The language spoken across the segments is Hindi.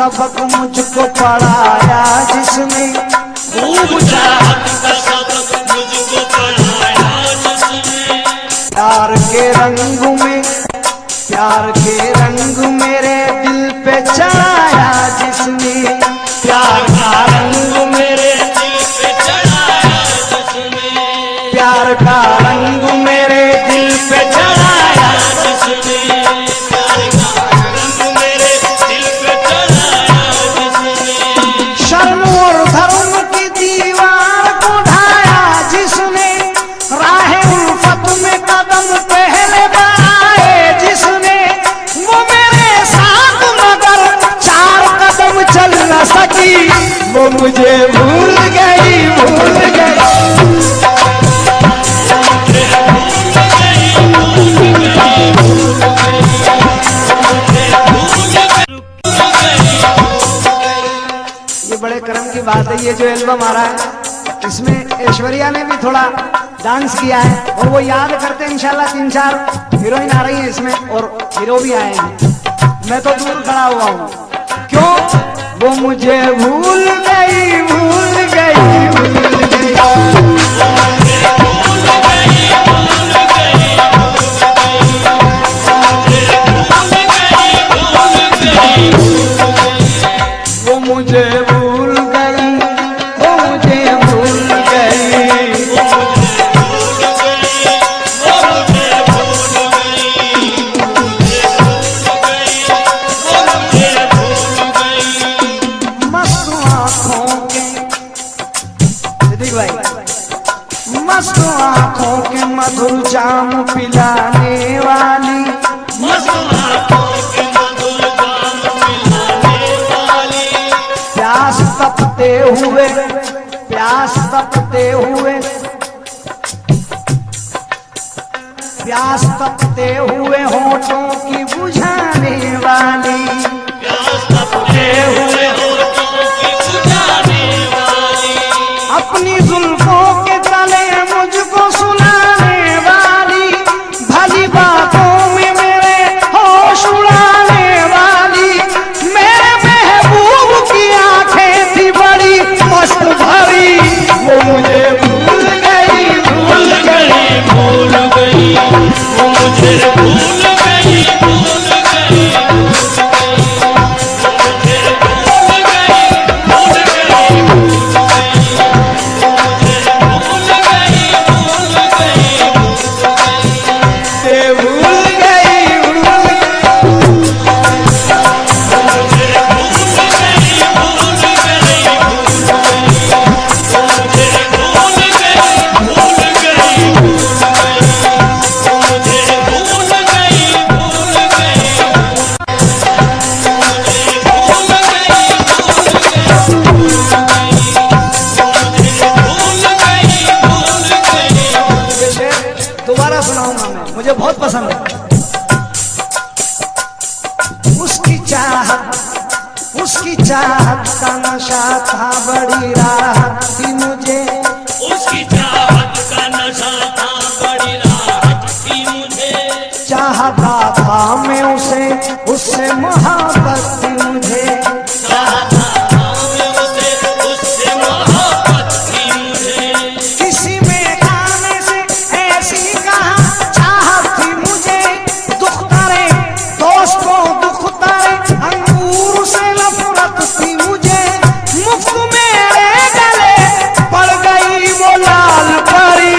सबक मुझको पढ़ाया जिसने, खूब चाहत का सबक मुझको पढ़ाया जिसने, प्यार के रंग में, प्यार के रंग मेरे दिल पे चढ़ाया जिसने, प्यार का रंग मेरे दिल पे चढ़ाया जिसने, प्यार का रंग मेरे दिल पे चढ़ाया जिसने, प्यार का रंग मेरे दिल पे चढ़ाया जिसने, शर्म और धर्म की दीवार को ढाया जिसने, राह उल्फत में कदम पहले बढ़ाए जिसने, वो मेरे साथ मगर 4 कदम चल न सकी, वो मुझे भूल गई, भूल गई। ये बड़े कर्म की बात है। ये जो एल्बम आ रहा है इसमें ऐश्वर्या ने भी थोड़ा डांस किया है और वो याद करते हैं इंशाल्लाह 3-4 हीरोइन आ रही हैं इसमें और हीरो भी आए हैं। मैं तो दूर खड़ा हुआ हूँ, क्यों? वो मुझे भूल गई, भूल गई, भूल गई। वो मुझे भूल गई, वो मुझे भूल गई, मस्त आँखों के, सिद्दीक भाई, मस्त आँखों के मधुर जाम पिलाने वाली, मस्त आँखों के मधुर जाम पिलाने वाली, प्यास तपते हुए, प्यास तपते हुए, प्यास तपते हुए होठों की बुझाने वाली, प्यास तपते हुए होठों की बुझाने वाली, अपनी जुल्फों के तले मुझको सुनाने वाली, भली बातों में मेरे होश उड़ाने वाली, मेरे महबूब की आंखें थी बड़ी मस्त भरी, वो मुझे भूल गई, भूल गई, भूल गई, वो मुझे भूल गई, भूल गई, ते भूल गई, भूल ये शेर दोबारा सुनाऊंगा मैं, मुझे बहुत पसंद है। उसकी चाहत का नशा था, बड़ी राहत थी मुझे, उसकी चाहत का नशा था, बड़ी राहत थी मुझे, चाहता था मैं उसे, उससे मोहब्बत थी मुझे, चाहता था मैं उसे, उससे मोहब्बत थी मुझे, किसी में गाने से ऐसी कहा चाहत थी मुझे, दुख तारे दोस्त को दुख तारे अंगूर से नफरत थी मुझे, मुफ्त मेरे गले पड़ गई वो लाल परी,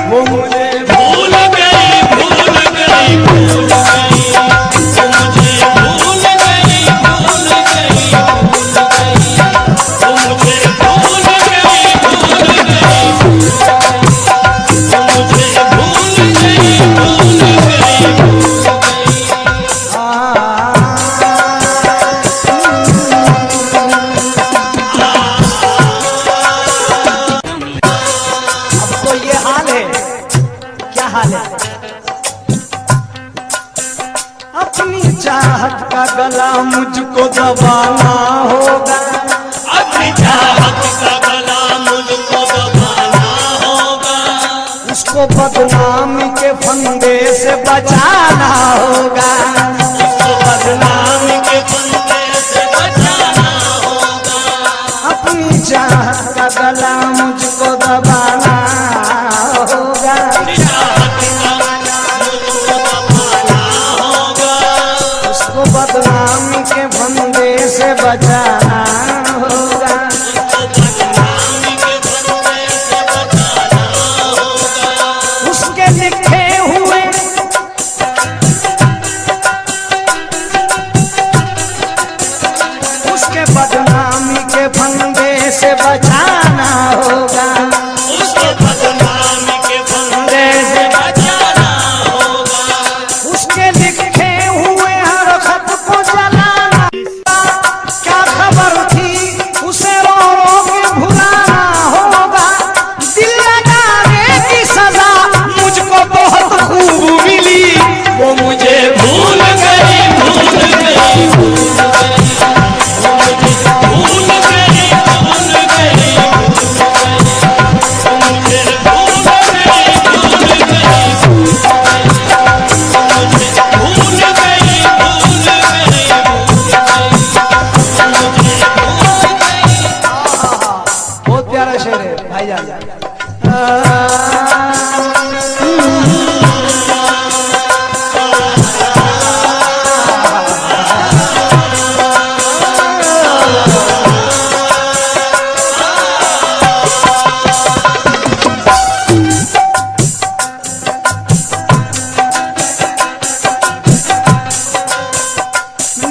वो मुझे भूल गई, भूल गई, भूल गई, वो मुझे भूल गई, भूल गई, भूल गई, वो मुझे भूल गई, भूल गई, वो मुझे भूल गई, भूल गई, भूल गई। अब तो ये हाल है, क्या हाल है? अपनी चाहत का गला मुझको दबाना होगा, अपनी चाहत का गला मुझको दबाना होगा, उसको बदनामी के फंदे से बचाना होगा, उसको बदनामी के फंदे से बचाना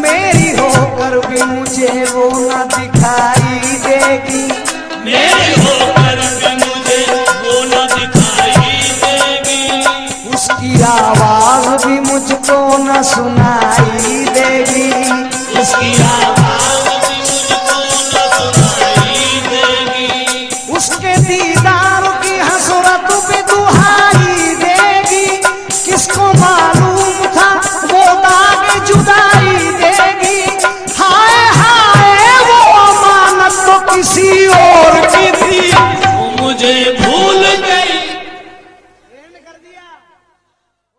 मेरी होकर भी मुझे वो न दिखाई देगी, मेरी होकर भी मुझे वो न दिखाई देगी, उसकी आवाज भी मुझको न सुनाई देगी, उसकी आवाज भी मुझको न सुनाई देगी, उसके दीदार की हसरत भी दुहाई देगी, किसको मालूम